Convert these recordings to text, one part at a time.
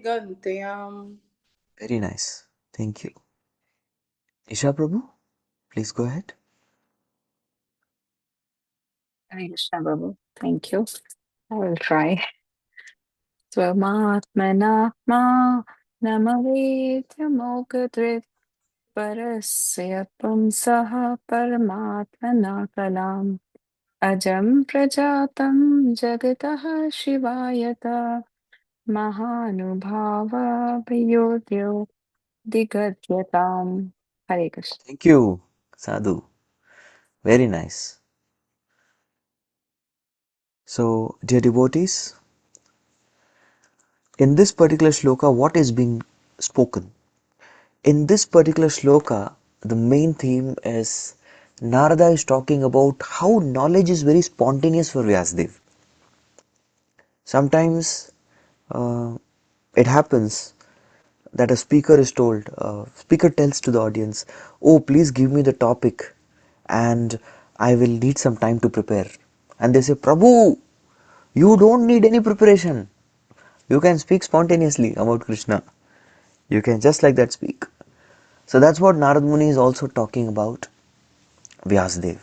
Gantayam. Very nice. Thank you. Isha Prabhu, please go ahead. Hare Krishna, Prabhu. Thank you. I will try. Swamatmanatma namavedyamogadrit parasya pumsaha paramatmana kalam ajam prajatam jagataha shivayata mahanubhava vayodyo digadyatam. Hare Krishna. Thank you, Sadhu. Very nice. So, dear devotees, in this particular shloka, what is being spoken? In this particular shloka, the main theme is Narada is talking about how knowledge is very spontaneous for Vyasadeva. Sometimes it happens that a speaker tells to the audience, oh, please give me the topic and I will need some time to prepare. And they say, Prabhu, you don't need any preparation. You can speak spontaneously about Krishna. You can just like that speak. So that's what Narad Muni is also talking about Vyasadeva.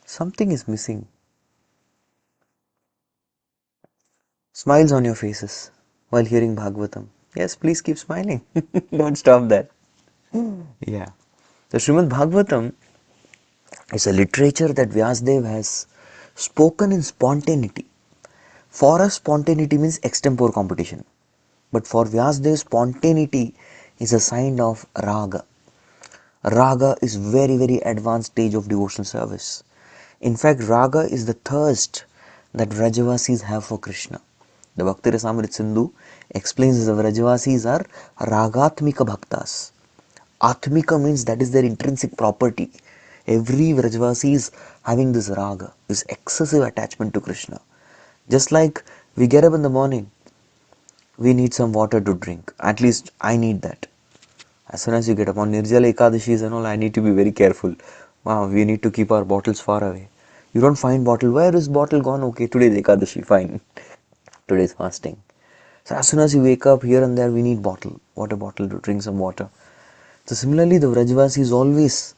Something is missing. Smiles on your faces while hearing Bhagavatam. Yes, please keep smiling. Don't stop that. Yeah. The Srimad Bhagavatam is a literature that Vyasadeva has spoken in spontaneity. For us, spontaneity means extempore competition. But for Vyasadeva, spontaneity is a sign of raga. Raga is very advanced stage of devotional service. In fact, raga is the thirst that Vrajavasis have for Krishna. The Bhakti Rasamrit Sindhu explains that Vrajavasis are ragatmika bhaktas. Atmika means that is their intrinsic property. Every Vrajavasi is having this raga, this excessive attachment to Krishna. Just like we get up in the morning, we need some water to drink. At least I need that. As soon as you get up on Nirjala Ekadashis and all, I need to be very careful. Wow, we need to keep our bottles far away. You don't find bottle. Where is bottle gone? Okay, today is Ekadashi. Fine. Today is fasting. So as soon as you wake up, here and there, we need bottle, water bottle to drink some water. So similarly, the Vrajavasi is always,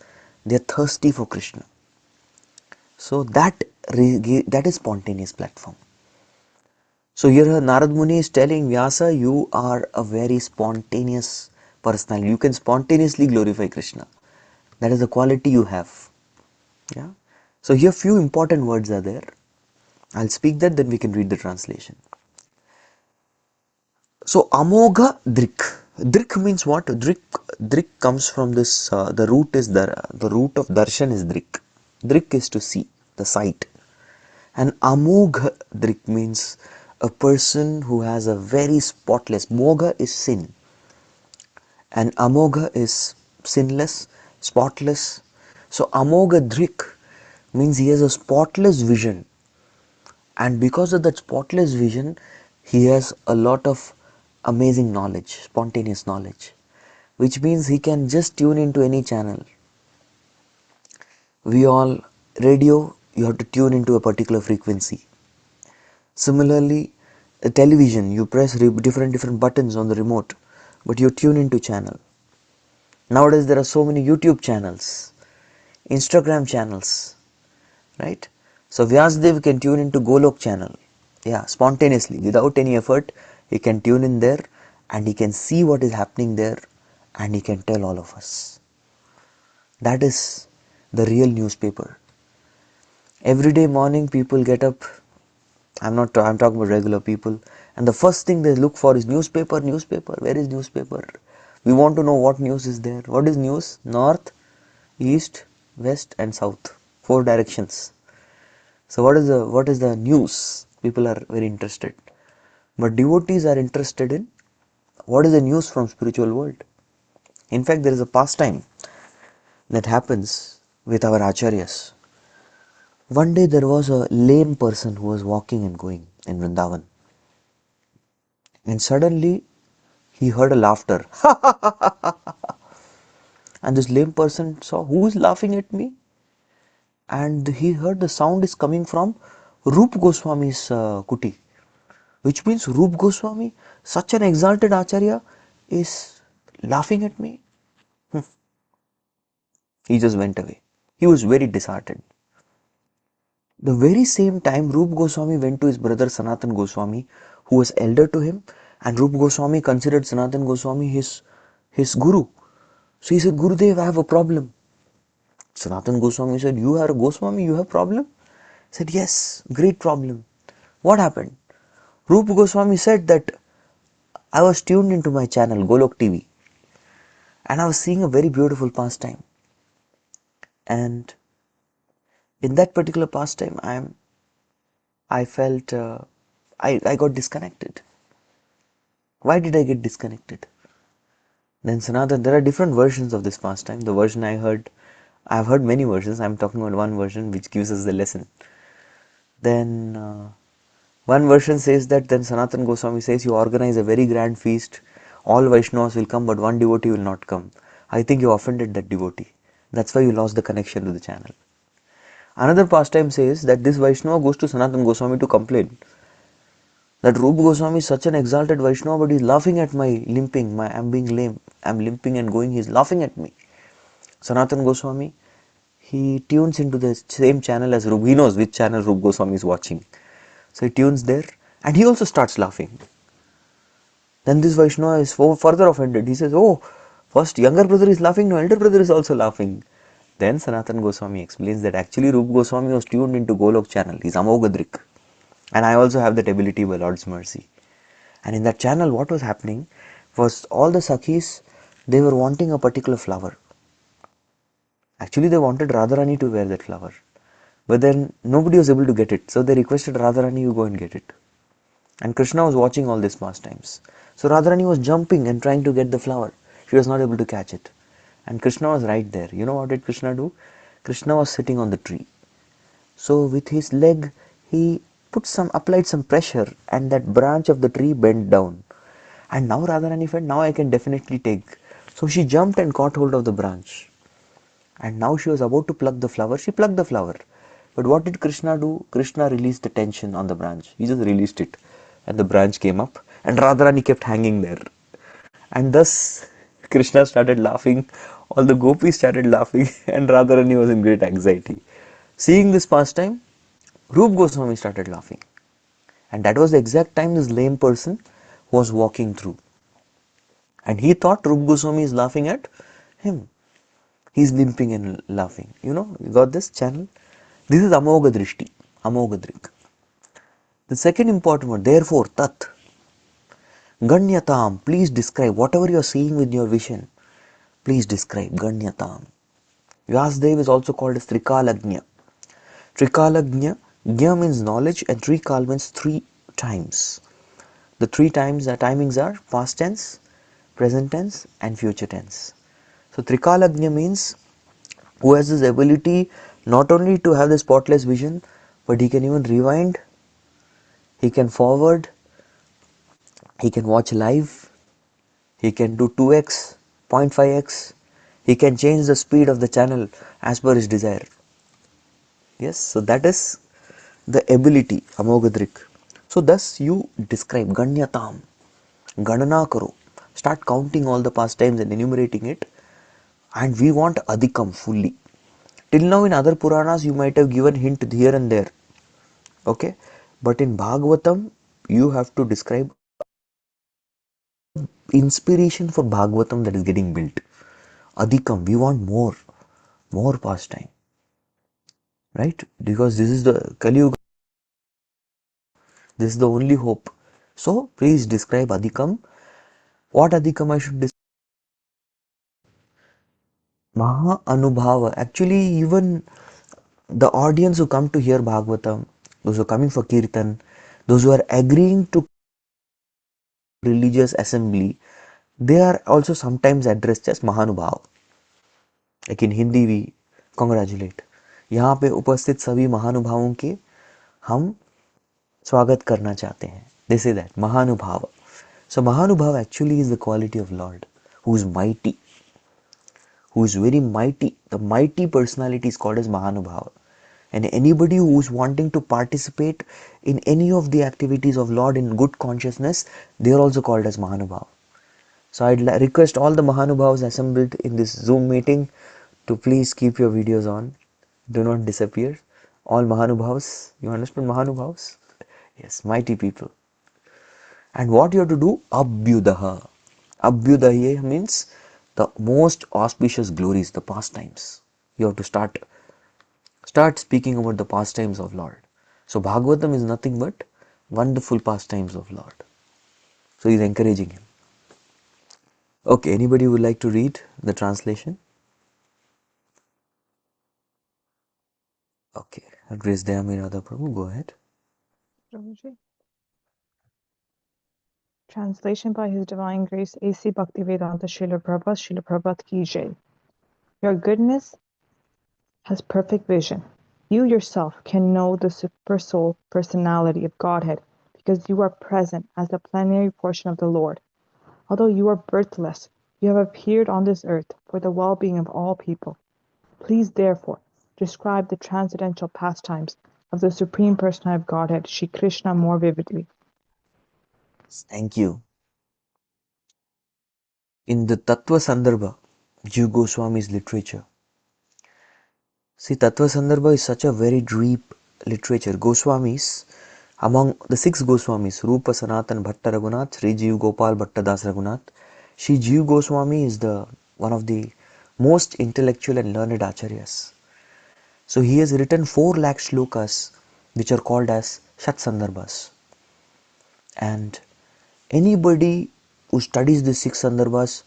they are thirsty for Krishna. So that is spontaneous platform. So here Narad Muni is telling Vyasa, you are a very spontaneous personality. You can spontaneously glorify Krishna. That is the quality you have. Yeah. So here few important words are there. I'll speak that, then we can read the translation. So Amogha Drik. Drik means what? Drik comes from this. The root of darshan is Drik. Drik is to see, the sight. And Amogha Drik means a person who has a very spotless. Mogha is sin, and Amogha is sinless, spotless. So Amogha Drik means he has a spotless vision, and because of that spotless vision, he has a lot of amazing knowledge, spontaneous knowledge, which means he can just tune into any channel. We all, radio, you have to tune into a particular frequency. Similarly, a television, you press different buttons on the remote, but you tune into channel. Nowadays there are so many YouTube channels, Instagram channels, right? So Vyasdev can tune into Golok channel, yeah, spontaneously, without any effort. He can tune in there and he can see what is happening there and he can tell all of us. That is the real newspaper. Every day morning people get up. I'm talking about regular people, and the first thing they look for is newspaper. Where is newspaper? We want to know what news is there. What is news? North, east, west and south. 4 directions. So what is the news? People are very interested. But devotees are interested in what is the news from spiritual world. In fact, there is a pastime that happens with our acharyas. One day there was a lame person who was walking and going in Vrindavan. And suddenly he heard a laughter. And this lame person saw, who is laughing at me? And he heard the sound is coming from Rup Goswami's kuti. which means Rup Goswami, such an exalted Acharya, is laughing at me. He just went away. He was very disheartened. The very same time, Rup Goswami went to his brother Sanatan Goswami, who was elder to him, and Rup Goswami considered Sanatan Goswami his guru. So he said, Gurudev, I have a problem. Sanatan Goswami said, you are a Goswami, you have a problem? He said, yes, great problem. What happened? Rup Goswami said that I was tuned into my channel, Golok TV, and I was seeing a very beautiful pastime. And in that particular pastime, I felt I got disconnected. Why did I get disconnected? Then Sanatan, there are different versions of this pastime. The version I've heard many versions. I'm talking about one version which gives us the lesson. Then one version says that then Sanatan Goswami says you organize a very grand feast. All Vaishnavas will come, but one devotee will not come. I think you offended that devotee. That's why you lost the connection to the channel. Another pastime says that this Vaishnava goes to Sanatan Goswami to complain that Rupa Goswami is such an exalted Vaishnava, but he's laughing at my limping, I'm being lame, I'm limping and going, he's laughing at me. Sanatan Goswami, he tunes into the same channel as Rupa, he knows which channel Rupa Goswami is watching. So he tunes there and he also starts laughing. Then this Vaishnava is further offended. He says, oh, first younger brother is laughing, no, elder brother is also laughing. Then Sanatan Goswami explains that actually Rupa Goswami was tuned into Golok channel, he's Amoghadrik. And I also have that ability by Lord's mercy. And in that channel, what was happening was all the Sakhis, they were wanting a particular flower. Actually, they wanted Radharani to wear that flower. But then nobody was able to get it. So they requested Radharani, you go and get it. And Krishna was watching all these pastimes. So Radharani was jumping and trying to get the flower. She was not able to catch it. And Krishna was right there. You know what did Krishna do? Krishna was sitting on the tree. So with his leg, he applied some pressure, and that branch of the tree bent down. And now Radharani felt, now I can definitely take. So she jumped and caught hold of the branch. And now she was about to pluck the flower. She plucked the flower. But what did Krishna do? Krishna released the tension on the branch. He just released it. And the branch came up. And Radharani kept hanging there. And thus Krishna started laughing. All the gopis started laughing. And Radharani was in great anxiety. Seeing this pastime, Rup Goswami started laughing. And that was the exact time this lame person was walking through. And he thought Rup Goswami is laughing at him. He's limping and laughing. You got this channel? This is Amogha Drishti, Amoghadrik. The second important word, therefore, Tat. Ganyatam, please describe whatever you are seeing with your vision. Please describe Ganyatam. Vyasdev is also called as Trikalagnya. Trikalagnya, Gya means knowledge and Trikal means 3 times. The 3 times, the timings are past tense, present tense and future tense. So Trikalagnya means who has this ability not only to have the spotless vision, but he can even rewind, he can forward, he can watch live, he can do 2x, 0.5x, he can change the speed of the channel as per his desire. Yes, so that is the ability, Amoghadrik. So thus you describe Ganyatam, Ganana karo. Start counting all the pastimes and enumerating it. And we want Adhikam fully. Till now in other Puranas you might have given hint here and there. Okay. But in Bhagavatam you have to describe inspiration for Bhagavatam that is getting built. Adhikam, we want more pastime. Right? Because this is the Kali Yuga. This is the only hope. So please describe Adhikam. What Adhikam I should describe? Maha Anubhava. Actually, even the audience who come to hear Bhagavatam, those who are coming for Kirtan, those who are agreeing to religious assembly, they are also sometimes addressed as Mahanubhav. Like in Hindi we congratulate. यहाँ पे उपस्थित सभी महानुभावों के हम स्वागत करना चाहते हैं. They say that Mahanubhava. So Mahanubhava actually is the quality of Lord who is mighty, who is very mighty. The mighty personality is called as Mahanubhava. And anybody who is wanting to participate in any of the activities of Lord in good consciousness, they are also called as Mahanubhav. So I'd request all the Mahanubhavs assembled in this Zoom meeting to please keep your videos on. Do not disappear. All Mahanubhavs, you understand Mahanubhavs? Yes, mighty people. And what you have to do? Abhyudaha. Abhyudaya means the most auspicious glories, the pastimes. You have to start speaking about the pastimes of Lord. So Bhagavatam is nothing but wonderful pastimes of Lord. So he's encouraging him. Okay, anybody would like to read the translation? Okay, Grace Sanatana Prabhu, go ahead. Prabhuji. Translation by His Divine Grace A.C. Bhaktivedanta Srila Prabhupada Ki Jai. Your goodness has perfect vision. You yourself can know the super soul personality of Godhead because you are present as the plenary portion of the Lord. Although you are birthless, you have appeared on this earth for the well-being of all people. Please therefore describe the transcendental pastimes of the Supreme Personality of Godhead, Shri Krishna, more vividly. Thank you. In the Tattva Sandarbha, Jiva Goswami's literature. See, Tattva Sandarbha is such a very deep literature. Goswamis, among the 6 Goswamis, Rupa Sanatan Bhatta Raghunath, Sri Jiva Gopal Bhatta Das Raghunath, Sri Jiva Goswami is one of the most intellectual and learned acharyas. So he has written 4 lakh shlokas which are called as Shat Sandarbhas. And anybody who studies these 6 Sandarbhas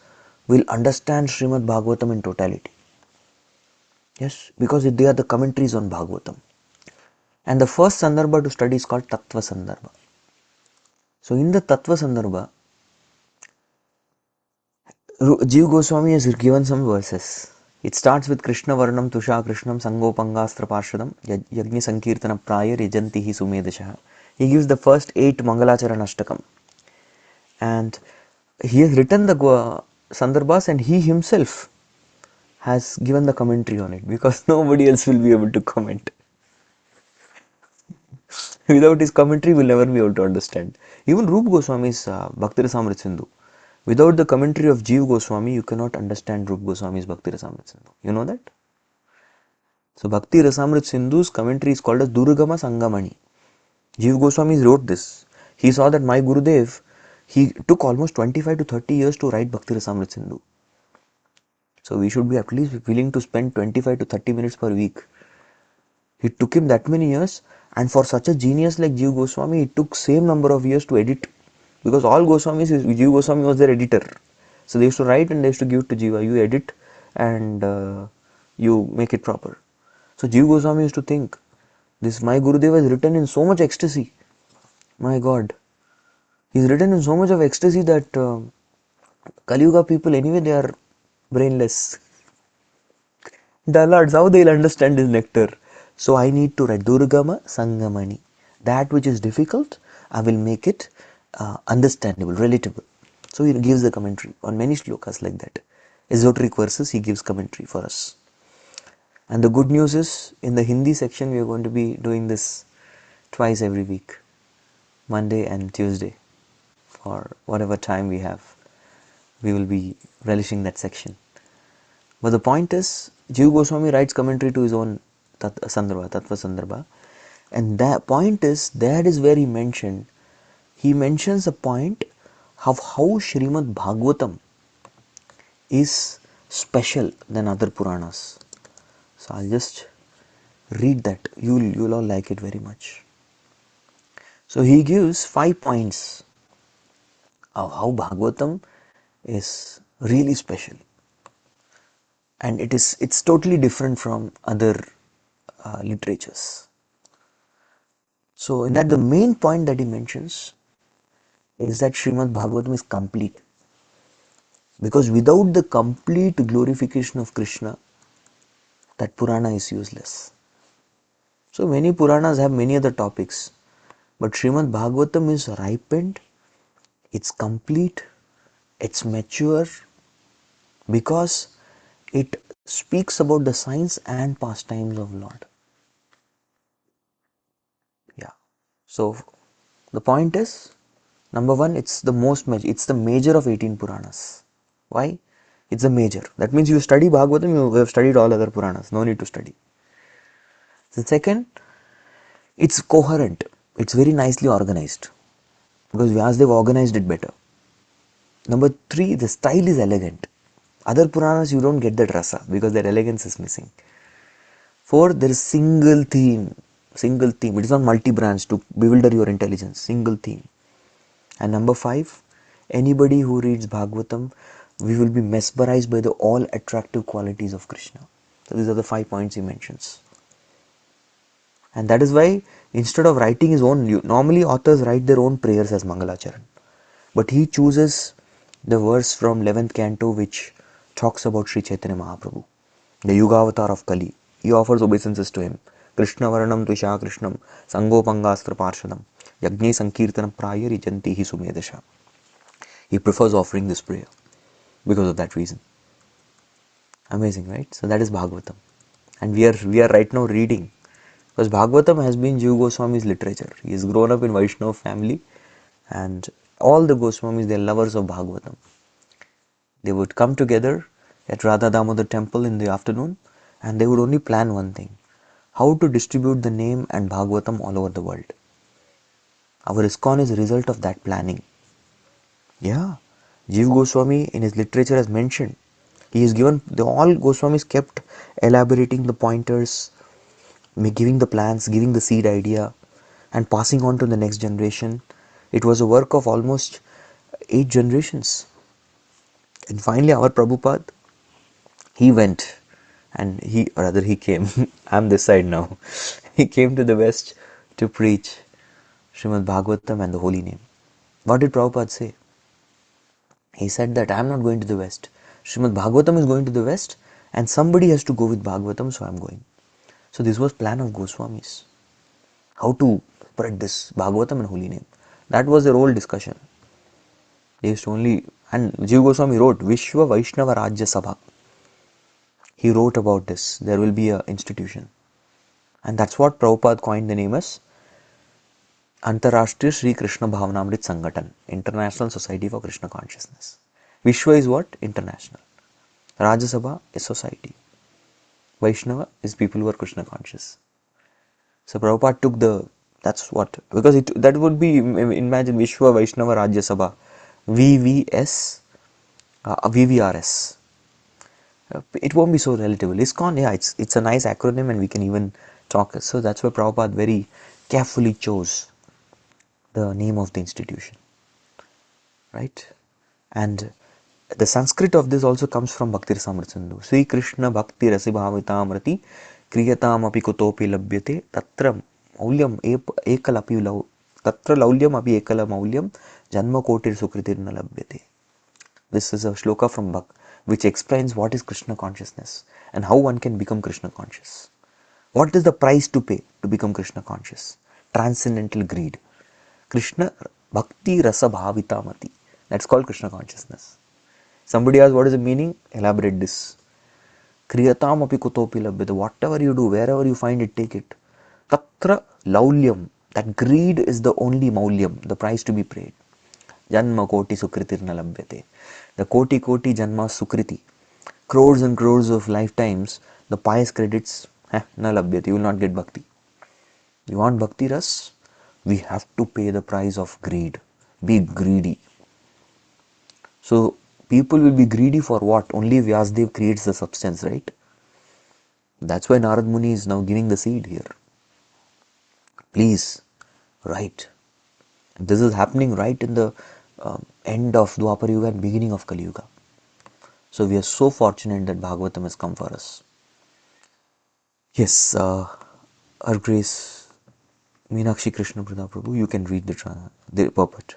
will understand Srimad Bhagavatam in totality. Yes, because they are the commentaries on Bhagavatam. And the first Sandarbha to study is called Tattva Sandarbha. So in the Tattva Sandarbha, Jiva Goswami has given some verses. It starts with Krishna Varnam Tusha Krishnam Sangopangastra Parshadam Yajna Sankirtana Prayar Yajanti Hi Sumedashaha. He gives the first 8 Mangalacharana Ashtakam. And he has written the Sandarbhas and he himself has given the commentary on it because nobody else will be able to comment. Without his commentary, we'll never be able to understand. Even Rup Goswami's Bhakti Rasamrit Sindhu. Without the commentary of Jiva Goswami, you cannot understand Rup Goswami's Bhakti Rasamrit Sindhu. You know that? So Bhakti Rasamrit Sindhu's commentary is called as Durgama Sangamani. Jiva Goswami wrote this. He saw that my Gurudev, he took almost 25 to 30 years to write Bhakti Rasamrit Sindhu. So we should be at least willing to spend 25 to 30 minutes per week. It took him that many years, and for such a genius like Jiva Goswami, it took same number of years to edit, because all Goswamis, Jiva Goswami was their editor. So they used to write and they used to give it to Jiva. You edit and you make it proper. So Jiva Goswami used to think, this my Gurudev has written in so much ecstasy. My God, he's written in so much of ecstasy that Kali Yuga people anyway they are brainless. Dullards, how they'll understand this nectar? So I need to write Durgama Sangamani. That which is difficult, I will make it understandable, relatable. So he gives the commentary on many shlokas like that. Esoteric verses, he gives commentary for us. And the good news is, in the Hindi section, we are going to be doing this twice every week, Monday and Tuesday, for whatever time we have. We will be relishing that section. But the point is, Jiva Goswami writes commentary to his own Sandarbha, Tattva Sandarbha, and that is where he mentions a point of how Srimad Bhagavatam is special than other Puranas. So I'll just read that. You'll all like it very much. So he gives 5 points of how Bhagavatam is really special. And it's totally different from other literatures. So in that, the main point that he mentions is that Srimad Bhagavatam is complete, because without the complete glorification of Krishna, that Purana is useless. So many Puranas have many other topics, but Srimad Bhagavatam is ripened, it's complete, it's mature, because it speaks about the signs and pastimes of Lord. So the point is, number one, it's the major of 18 Puranas. Why? It's a major. That means you study Bhagavatam, you have studied all other Puranas. No need to study. The second, it's coherent. It's very nicely organized. Because Vyasadeva organized it better. Number three, the style is elegant. Other Puranas you don't get that rasa because their elegance is missing. Four, there is single theme. Single theme. It is not multi-branch to bewilder your intelligence. Single theme. And number five, anybody who reads Bhagavatam, we will be mesmerized by the all attractive qualities of Krishna. So these are the 5 points he mentions. And that is why instead of writing his own, normally authors write their own prayers as Mangalacharan. But he chooses the verse from 11th Canto which talks about Sri Chaitanya Mahaprabhu, the Yuga avatar of Kali. He offers obeisances to him. Krishna Varanam Tvisha Krishnam Sangopangastra Parshadam Yagni Sankirtanam Prayari Janti Hi Sumedasha. He prefers offering this prayer because of that reason. Amazing, right? So that is Bhagavatam. And we are right now reading. Because Bhagavatam has been Jiva Goswami's literature. He has grown up in Vaishnava family and all the Goswamis, they are lovers of Bhagavatam. They would come together at Radha Damodar temple in the afternoon and they would only plan one thing. How to distribute the name and Bhagavatam all over the world. Our ISKCON is a result of that planning. Yeah. Jiva Goswami in his literature has mentioned. He has given, all Goswamis kept elaborating the pointers, giving the plans, giving the seed idea and passing on to the next generation. It was a work of almost 8 generations. And finally our Prabhupada, he went and he came. I'm this side now. He came to the West to preach Srimad Bhagavatam and the holy name. What did Prabhupada say? He said that I'm not going to the West. Srimad Bhagavatam is going to the West and somebody has to go with Bhagavatam, so I'm going. So this was plan of Goswamis. How to spread this Bhagavatam and holy name. That was their whole discussion. They used to only, and Jiva Goswami wrote Vishwa Vaishnava Rajya Sabha. He wrote about this. There will be an institution. And that's what Prabhupada coined the name as Antarashtriya Sri Krishna Bhavanamrit Sangatan, International Society for Krishna Consciousness. Vishwa is what? International. Rajya Sabha is society. Vaishnava is people who are Krishna conscious. So Prabhupada took that's what, because that would be, imagine Vishwa Vaishnava Rajya Sabha, VVS, VVRS. It won't be so relatable. ISKCON, yeah, it's a nice acronym and we can even talk. So that's why Prabhupada very carefully chose the name of the institution, right? And the Sanskrit of this also comes from Bhakti Rasamrita Sindhu. Sri Krishna Bhakti Rasibhavitamrati Kriyatam api kutopi labhyate Tatra Maulyam Ekalapi Tatra Laulyam api Ekala Maulyam Janma Kotir Sukritir na labhyate. This is a shloka from Bhakti which explains what is Krishna consciousness and how one can become Krishna conscious. What is the price to pay to become Krishna conscious? Transcendental greed. Krishna Bhakti Rasa Bhavitamati. That's called Krishna consciousness. Somebody asks what is the meaning? Elaborate this. Kriyatam api kutopi labhyate. Whatever you do, wherever you find it, take it. Tatra laulyam. That greed is the only maulyam, the price to be paid. Janma koti sukritir na labhyate. The koti janma sukriti. Crores and crores of lifetimes, the pious credits, na labhyate. You will not get bhakti. You want bhakti ras? We have to pay the price of greed. Be greedy. So people will be greedy for what? Only Vyasadeva creates the substance, right? That's why Narad Muni is now giving the seed here. Please, right. This is happening right in the end of Dwapar Yuga and beginning of Kali Yuga. So we are so fortunate that Bhagavatam has come for us. Yes, Our Grace Meenakshi Krishna Prabhu, you can read the purport.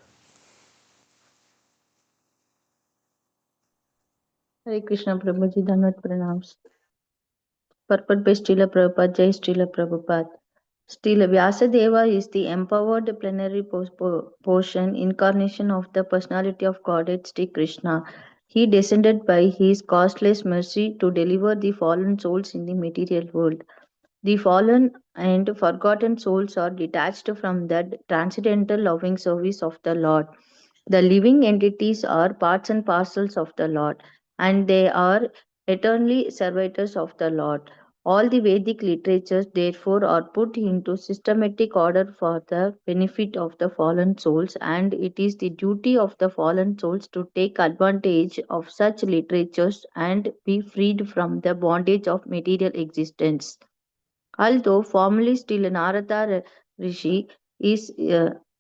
Hare Krishna Prabhuji, Dhanvat Pranams. Purport by Srila Prabhupada, Jai Srila Prabhupada. Srila Vyasadeva is the empowered plenary portion, incarnation of the personality of Godhead Sri Krishna. He descended by his costless mercy to deliver the fallen souls in the material world. The fallen and forgotten souls are detached from the transcendental loving service of the Lord. The living entities are parts and parcels of the Lord, and they are eternally servitors of the Lord. All the Vedic literatures, therefore, are put into systematic order for the benefit of the fallen souls, and it is the duty of the fallen souls to take advantage of such literatures and be freed from the bondage of material existence. Although formally still Narada Rishi is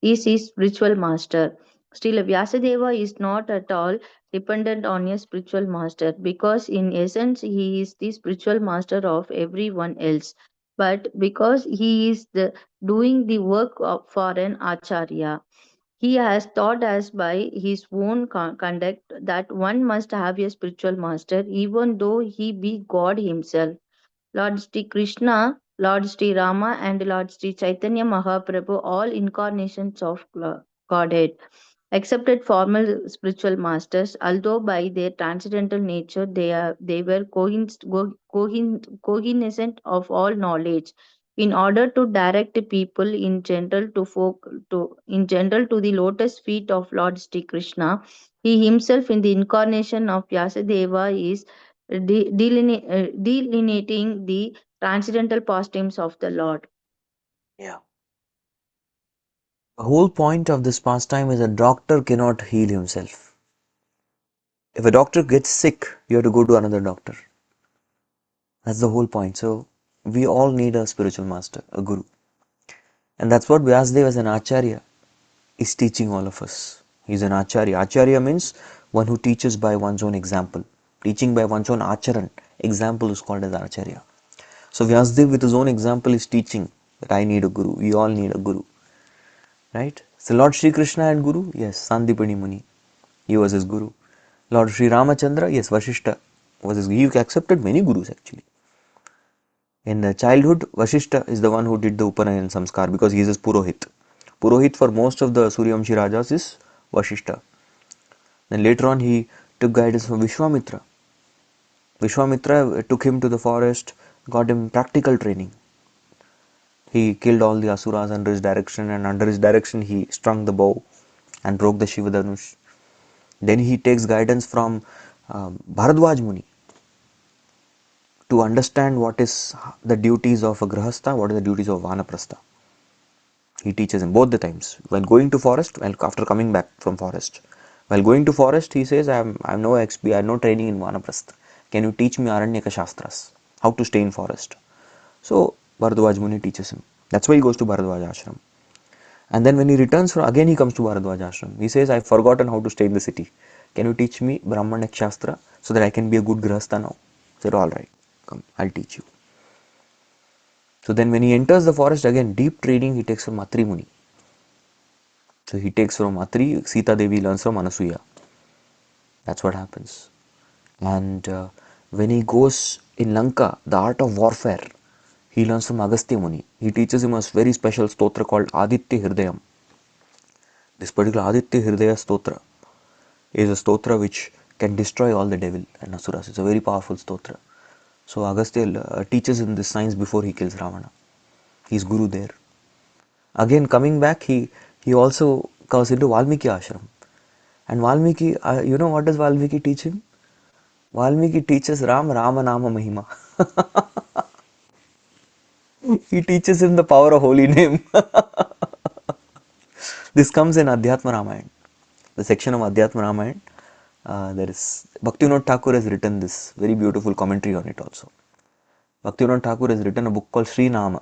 his spiritual master, still Vyasadeva is not at all dependent on a spiritual master because in essence he is the spiritual master of everyone else. But because he is doing the work for an acharya, he has taught us by his own conduct that one must have a spiritual master even though he be God himself. Lord Sri Krishna, Lord Sri Rama, and Lord Sri Chaitanya Mahaprabhu, all incarnations of Godhead, accepted formal spiritual masters, although by their transcendental nature they were cognizant of all knowledge. In order to direct people in general to the lotus feet of Lord Sri Krishna, he himself in the incarnation of Vyasadeva is delineating the transcendental pastimes of the Lord. Yeah. The whole point of this pastime is a doctor cannot heal himself. If a doctor gets sick, you have to go to another doctor. That's the whole point. So we all need a spiritual master, a guru. And that's what Vyasadeva as an acharya is teaching all of us. He's an acharya. Acharya means one who teaches by one's own example. Teaching by one's own acharan. Example is called as acharya. So Vyasadeva with his own example is teaching that I need a guru. We all need a guru. Right? So Lord Sri Krishna had guru? Yes, Sandipani Muni. He was his guru. Lord Sri Ramachandra? Yes, Vashishta was his guru. He accepted many gurus actually. In the childhood, Vashishta is the one who did the Upanayan Samskar because he is his Purohit. Purohit for most of the Suryamshi Rajas is Vashishta. Then later on he took guidance from Vishwamitra. Vishwamitra took him to the forest, got him practical training. He killed all the asuras under his direction, and under his direction he strung the bow and broke the Shivadanush. Then he takes guidance from Bharadwaj Muni to understand what is the duties of a grahastha, what are the duties of vanaprastha. He teaches him both the times. While going to forest, while after coming back from forest. While going to forest, he says, I have no XP, I have no training in vanaprastha. Can you teach me Aranyaka Shastras? How to stay in forest? So Bharadwaj Muni teaches him. That's why he goes to Bharadwaj Ashram. And then when he returns, again he comes to Bharadwaj Ashram. He says, I've forgotten how to stay in the city. Can you teach me Brahmanic Shastra so that I can be a good grahastha now? He said, all right, come, I'll teach you. So then when he enters the forest, again deep training he takes from Atri Muni. So he takes from Atri, Sita Devi learns from Anasuya. That's what happens. And when he goes in Lanka, the art of warfare, he learns from Agastya Muni. He teaches him a very special stotra called Aditya Hridayam. This particular Aditya Hridaya stotra is a stotra which can destroy all the devil and asuras. It's a very powerful stotra. So Agastya teaches him this science before he kills Ravana. He's guru there. Again coming back, he also comes into Valmiki ashram. And Valmiki, you know what does Valmiki teach him? Valmiki teaches Rama Nama Mahima. He teaches him the power of holy name. This comes in Adhyatma Ramayana. The section of Adhyatma Ramayana, there is Bhaktivinoda Thakur has written this very beautiful commentary on it also. Bhaktivinoda Thakur has written a book called Sri Nama.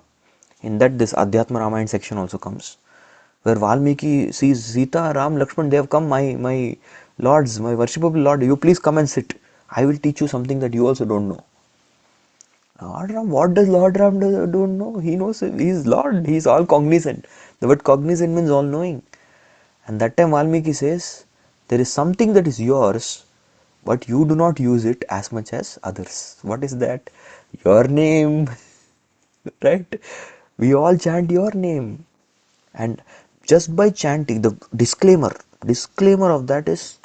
In that this Adhyatma Ramayana section also comes, where Valmiki sees Sita, Ram, Lakshman, they have come, my lords, my worshipable lord, you please come and sit. I will teach you something that you also don't know. Lord Ram, what does Lord Ram don't know? He knows he is Lord, he is all cognizant. The word cognizant means all knowing. And that time Valmiki says, there is something that is yours, but you do not use it as much as others. What is that? Your name. Right? We all chant your name. And just by chanting, the disclaimer of that is,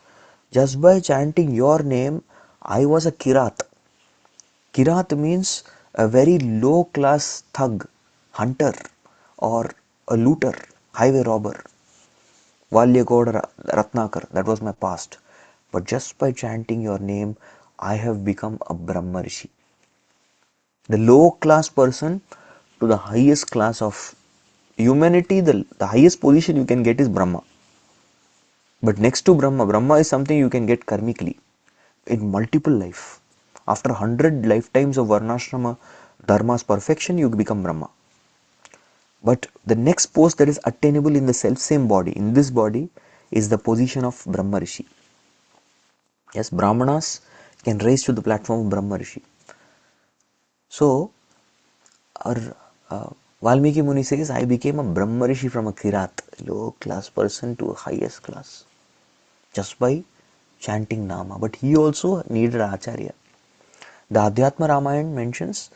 just by chanting your name, I was a kirat. Kirat means a very low class thug, hunter, or a looter, highway robber, Valyagoda Ratnakar, that was my past. But just by chanting your name, I have become a Brahma Rishi. The low class person to the highest class of humanity, the highest position you can get is Brahma. But next to Brahma, Brahma is something you can get karmically in multiple life. After 100 lifetimes of Varnashrama Dharma's perfection, you become Brahma. But the next post that is attainable in the self-same body, in this body, is the position of Brahma Rishi. Yes, Brahmanas can raise to the platform of Brahma Rishi. So, our Valmiki Muni says, I became a Brahma Rishi from a Kirat, low class person to a highest class, just by chanting Nama. But he also needed Acharya. The Adhyatma Ramayana mentions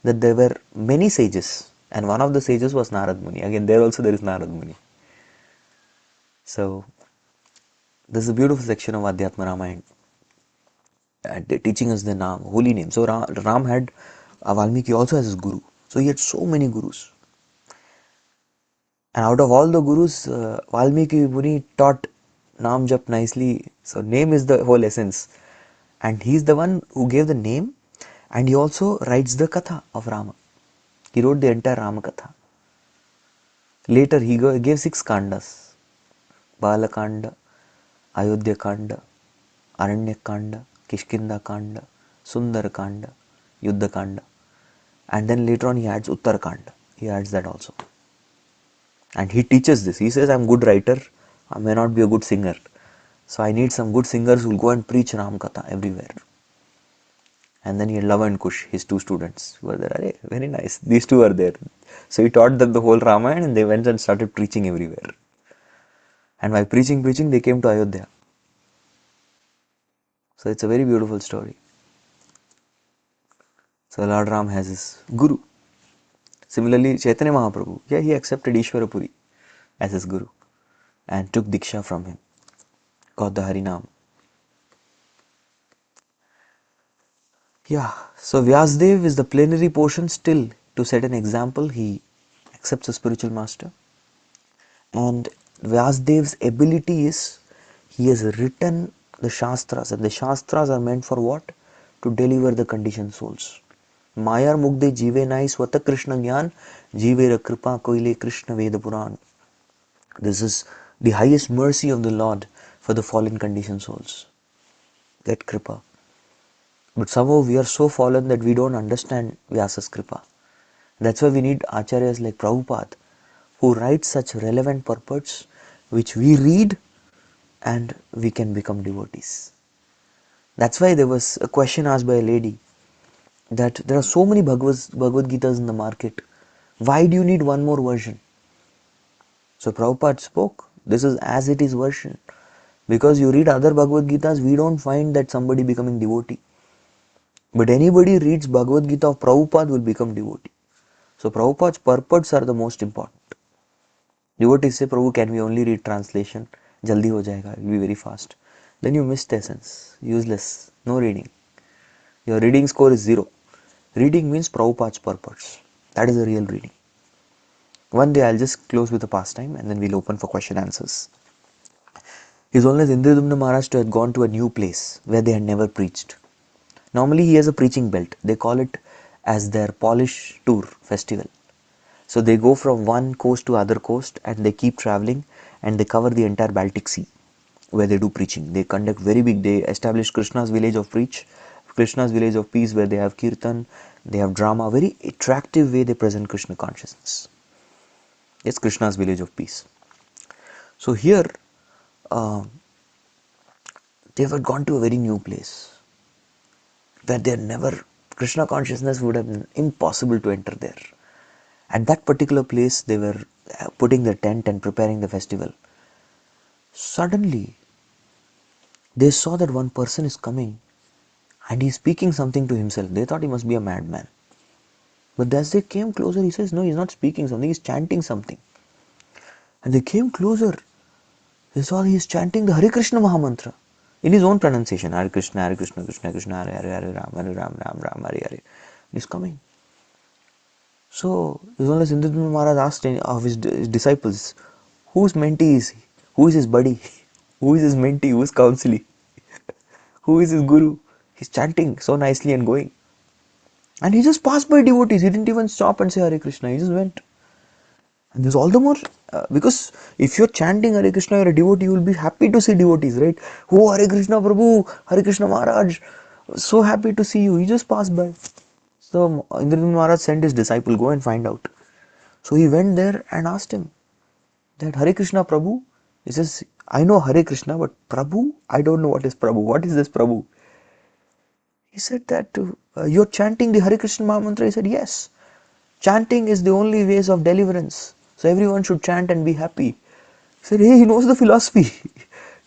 that there were many sages, and one of the sages was Narad Muni. Again, there also there is Narad Muni. So, this is a beautiful section of Adhyatma Ramayana, teaching us the Naam, holy name. So, Ram had Valmiki also as his guru. So, he had so many gurus. And out of all the gurus, Valmiki Muni taught Naam Jap nicely. So, name is the whole essence. And he is the one who gave the name, and he also writes the Katha of Rama. He wrote the entire Rama Katha. Later, he gave 6 kandas: Balakanda, Ayodhya Kanda, Aranyak Kanda, Kishkinda Kanda, Sundar Kanda, Yuddha Kanda. And then later on, he adds Uttar Kanda. He adds that also. And he teaches this. He says, I'm a good writer, I may not be a good singer. So I need some good singers who will go and preach Ram Katha everywhere. And then he had Lava and Kush, his 2 students, who were there. Arey, very nice. These 2 are there. So he taught them the whole Ramayana, and they went and started preaching everywhere. And by preaching, they came to Ayodhya. So it's a very beautiful story. So Lord Ram has his guru. Similarly, Chaitanya Mahaprabhu, he accepted Ishwarapuri as his guru and took Diksha from him, got the Harinam. So Vyasdev is the plenary portion still. To set an example, he accepts a spiritual master. And Vyasdev's ability is, he has written the Shastras, and the Shastras are meant for what? To deliver the conditioned souls. Mayar Mugde Jive Nai Swata Krishna Gyan Jive Rakripa Koile Krishna Veda Puran. This is the highest mercy of the Lord for the fallen conditioned souls. Get Kripa. But somehow we are so fallen that we don't understand Vyasa's Kripa. That's why we need Acharyas like Prabhupada, who write such relevant purports which we read and we can become devotees. That's why there was a question asked by a lady that there are so many Bhagavad Gitas in the market. Why do you need one more version? So Prabhupada spoke, this is as it is version. Because you read other Bhagavad Gitas, we don't find that somebody becoming devotee. But anybody reads Bhagavad Gita of Prabhupada will become devotee. So Prabhupada's purports are the most important. Devotees say, Prabhu, can we only read translation? Jaldi ho jayega, it will be very fast. Then you missed essence. Useless. No reading. Your reading score is 0. Reading means Prabhupada's purports. That is the real reading. One day I'll just close with a pastime and then we'll open for question answers. His Holiness Indradumna Maharaj had gone to a new place where they had never preached. Normally he has a preaching belt. They call it as their Polish tour festival. So they go from one coast to other coast and they keep traveling and they cover the entire Baltic Sea where they do preaching. They conduct very big, they establish Krishna's village of preach, Krishna's village of peace where they have kirtan, they have drama, very attractive way they present Krishna consciousness. Yes, Krishna's village of peace. So here they have gone to a very new place where they had never, Krishna consciousness would have been impossible to enter there. At that particular place they were putting the tent and preparing the festival. Suddenly they saw that one person is coming and he's speaking something to himself. They thought he must be a madman. But as they came closer, he says, no, he's not speaking something, he's chanting something. And they came closer. They saw he is chanting the Hare Krishna Mahamantra in his own pronunciation. Hare Krishna, Krishna Krishna, Hare Hare, Hare Ram, Ram, Ram, Hare Hare. He's coming. So His Indradumna Maharaj asked of his disciples, whose mentee is he? Who is his buddy? Who is his mentee? Who is counseling? Who is his guru? He's chanting so nicely and going. And he just passed by devotees. He didn't even stop and say Hare Krishna. He just went. And this all the more because if you're chanting Hare Krishna, you're a devotee, you will be happy to see devotees, right? Oh, Hare Krishna Prabhu, Hare Krishna Maharaj, so happy to see you. He just passed by. So Indradumna Maharaj sent his disciple, go and find out. So he went there and asked him that Hare Krishna Prabhu. He says, I know Hare Krishna, but Prabhu, I don't know what is Prabhu. What is this Prabhu? He said that you're chanting the Hare Krishna Maha Mantra. He said, yes. Chanting is the only ways of deliverance. So everyone should chant and be happy. He said, hey, he knows the philosophy.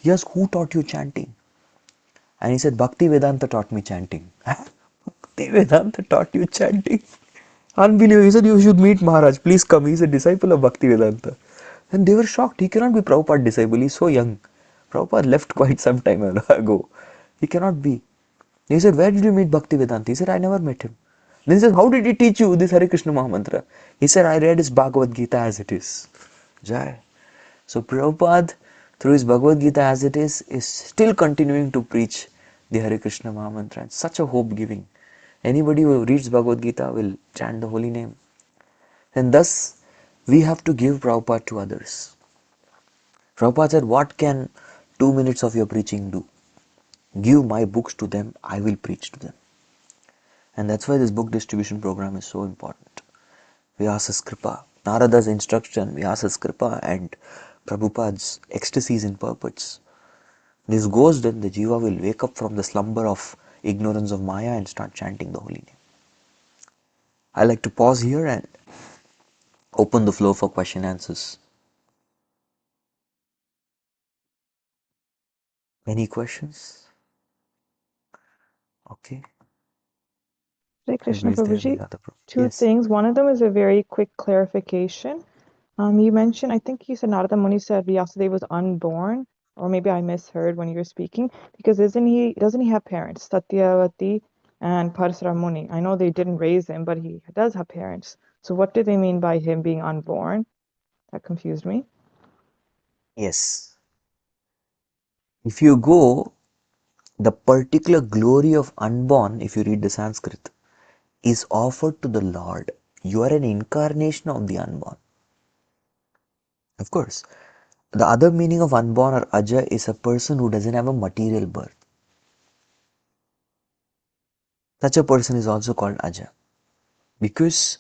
Yes, who taught you chanting? And he said, Bhaktivedanta taught me chanting. Bhaktivedanta taught you chanting? Unbelievable. He said, you should meet Maharaj. Please come. He's a disciple of Bhaktivedanta. And they were shocked. He cannot be Prabhupada's disciple. He's so young. Prabhupada left quite some time ago. He cannot be. He said, where did you meet Bhaktivedanta? He said, I never met him. Then he said, how did he teach you this Hare Krishna Mahamantra? He said, I read his Bhagavad Gita as it is. Jai. So Prabhupada, through his Bhagavad Gita as it is still continuing to preach the Hare Krishna Mahamantra. It's such a hope giving. Anybody who reads Bhagavad Gita will chant the holy name. And thus, we have to give Prabhupada to others. Prabhupada said, what can 2 minutes of your preaching do? Give my books to them, I will preach to them. And that's why this book distribution program is so important. Vyasa's Kripa, Narada's instruction, Vyasa's Kripa, and Prabhupada's ecstasies in purports. This goes, then the jiva will wake up from the slumber of ignorance of Maya and start chanting the holy name. I like to pause here and open the floor for question answers. Any questions? Okay. Hare Krishna Is there any Prabhuji. other problem? Two Yes. things. One of them is a very quick clarification. You mentioned, I think you said Narada Muni said Vyasadeva was unborn, or maybe I misheard when you were speaking, because doesn't he have parents, Satyavati and Parasara Muni? I know they didn't raise him, but he does have parents. So what do they mean by him being unborn? That confused me. Yes. If you go, the particular glory of unborn, if you read the Sanskrit, is offered to the Lord. You are an incarnation of the unborn. Of course, the other meaning of unborn or aja is a person who doesn't have a material birth. Such a person is also called aja. Because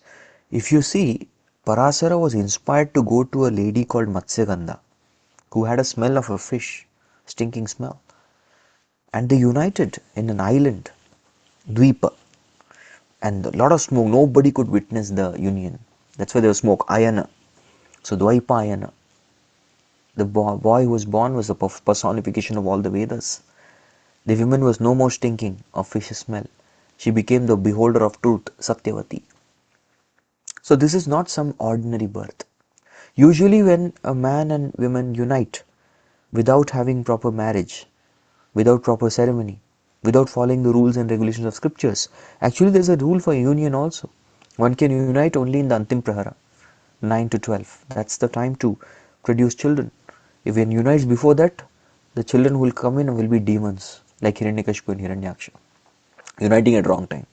if you see, Parasara was inspired to go to a lady called Matsyagandha, who had a smell of a fish, stinking smell. And they united in an island, Dvipa, and a lot of smoke. Nobody could witness the union. That's why there was smoke, Ayana. So Dvaipa Ayana. The boy who was born was a personification of all the Vedas. The woman was no more stinking of fish smell. She became the beholder of truth, Satyavati. So this is not some ordinary birth. Usually when a man and woman unite without having proper marriage, without proper ceremony, without following the rules and regulations of scriptures, actually there is a rule for union also. One can unite only in the Antim Prahara, 9 to 12. That's the time to produce children. If one unites before that, the children will come in and will be demons, like Hiranyakashipu and Hiranyaksha, uniting at wrong time.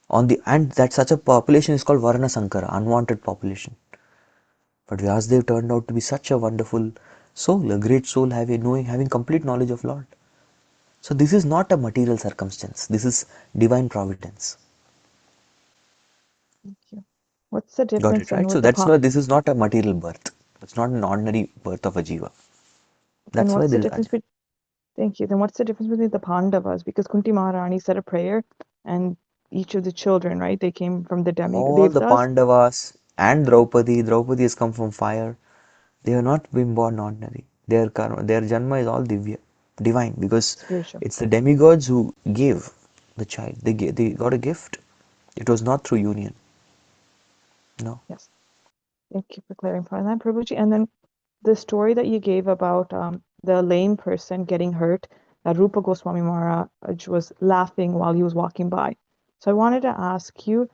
And that such a population is called Varna Sankara, unwanted population. But Vyasadeva turned out to be such a wonderful soul, a great soul, having complete knowledge of Lord. So this is not a material circumstance. This is divine providence. Thank you. What's the Got difference it, right? then So with the that's why this is not a material birth. It's not an ordinary birth of a jiva. then That's why what's the there is difference aja. between Thank you. Then what's the difference between the Pandavas? Because Kunti Maharani said a prayer, and each of the children, right? They came from the All the Devdas. Pandavas and Draupadi has come from fire. They have not been born ordinary. Their janma is all divine, because Spiritual. it's the demigods who gave the child. They got a gift. It was not through union. No. Yes. Thank you for clarifying that, Prabhuji. And then the story that you gave about the lame person getting hurt, that Rupa Goswami Maharaj was laughing while he was walking by. So I wanted to ask you,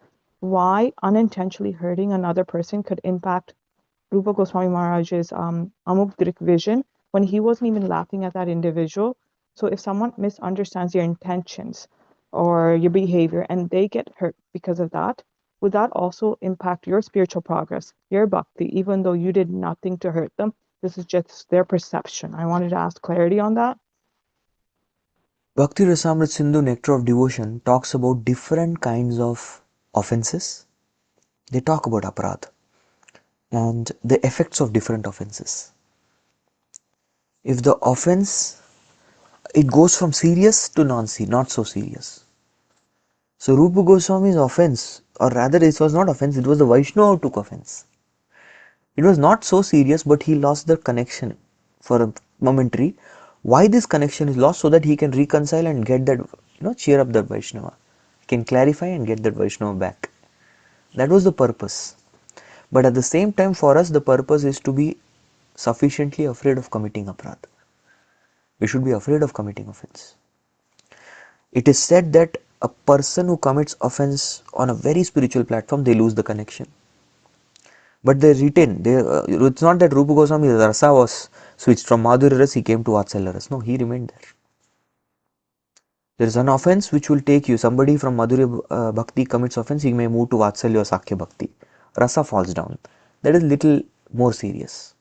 why unintentionally hurting another person could impact Rupa Goswami Maharaj's Amukdrik vision when he wasn't even laughing at that individual. So if someone misunderstands your intentions or your behavior and they get hurt because of that, would that also impact your spiritual progress, your bhakti, even though you did nothing to hurt them? This is just their perception. I wanted to ask clarity on that. Bhakti Rasamrit Sindhu Nectar of Devotion talks about different kinds of offenses. They talk about aparadha and the effects of different offenses. If the offense, it goes from serious to not so serious. So Rupa Goswami's offense, or rather it was not offense, it was the Vaishnava who took offense. It was not so serious, but he lost the connection for a momentary. Why this connection is lost? So that he can reconcile and get that, cheer up that Vaishnava. He can clarify and get that Vaishnava back. That was the purpose. But at the same time, for us, the purpose is to be sufficiently afraid of committing aparadha. We should be afraid of committing offense. It is said that a person who commits offense on a very spiritual platform, they lose the connection. But they retain. It's not that Rupa Goswami Rasa was switched from Madhurya Ras, he came to Vatsalya Ras. No, he remained there. There is an offense which will take you. Somebody from Madhurya Bhakti commits offense, he may move to Vatsalya or Sakya Bhakti. Rasa falls down. That is little more serious.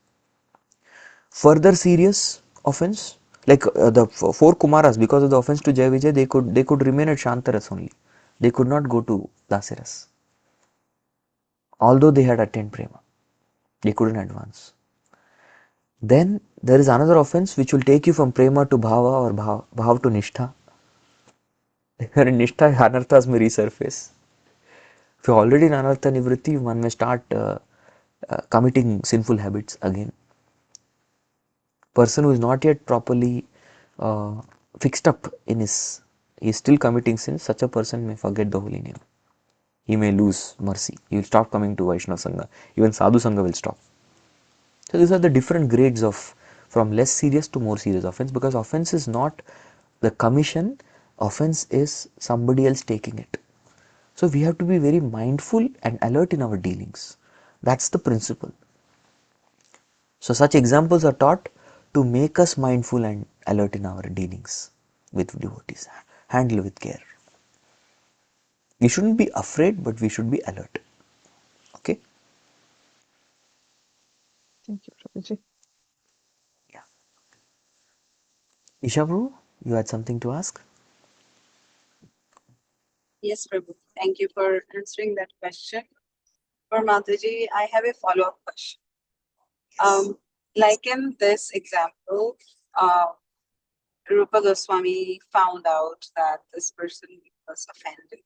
Further serious offense, like the four Kumaras, because of the offense to Jai Vijay, they could remain at Shantaras only. They could not go to Dasiras. Although they had attained prema, they couldn't advance. Then there is another offense which will take you from prema to bhava or bhava to nishtha. Here in nishtha, anarthas may resurface. If you're already in anartha nivritti, one may start committing sinful habits again. Person who is not yet properly fixed up in his, he is still committing sins, such a person may forget the holy name. He may lose mercy. He will stop coming to Vaishnava Sangha. Even Sadhu Sangha will stop. So these are the different grades of from less serious to more serious offense, because offense is not the commission, offense is somebody else taking it. So we have to be very mindful and alert in our dealings. That's the principle. So such examples are taught to make us mindful and alert in our dealings with devotees. Handle with care. We shouldn't be afraid, but we should be alert. Okay? Thank you, Prabhuji. Yeah. Isha Prabhu, you had something to ask? Yes, Prabhu. Thank you for answering that question. For Mataji, I have a follow-up question. Like in this example, Rupa Goswami found out that this person was offended.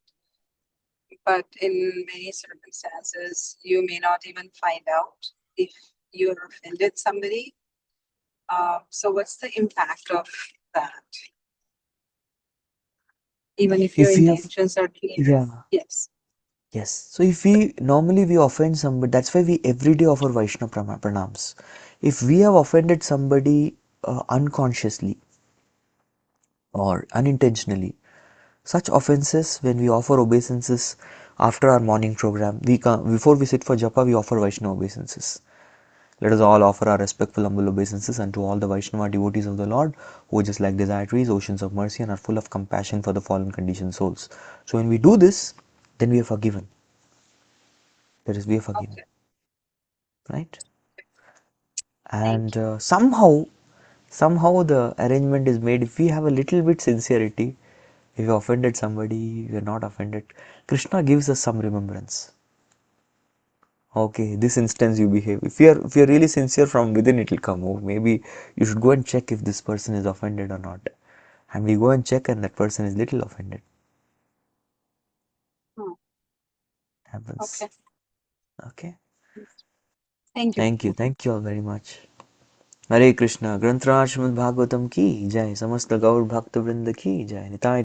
But in many circumstances, you may not even find out if you offended somebody. So what's the impact of that? Even if your intentions are clear. Yeah. Yes. Yes. So if we normally we offend somebody, that's why we every day offer Vaishnava pranams. If we have offended somebody unconsciously or unintentionally, such offenses, when we offer obeisances after our morning program, before we sit for japa, we offer Vaishnava obeisances. Let us all offer our respectful, humble obeisances unto all the Vaishnava devotees of the Lord, who just like desire trees, oceans of mercy, and are full of compassion for the fallen conditioned souls. So when we do this, then we are forgiven. We are forgiven. Okay. Right? And somehow the arrangement is made. If we have a little bit sincerity, if we offended somebody, we are not offended, Krishna gives us some remembrance. Okay, this instance you behave. If you are really sincere from within, it will come. Oh, maybe you should go and check if this person is offended or not. And we go and check, and that person is little offended. Happens. Okay. Okay. Thank you. Thank you. Thank you all very much. Hare Krishna. Granth Raj Srimad Bhagavatam ki jai. Samasta Gaur Bhakta Vrinda ki jai. Nitai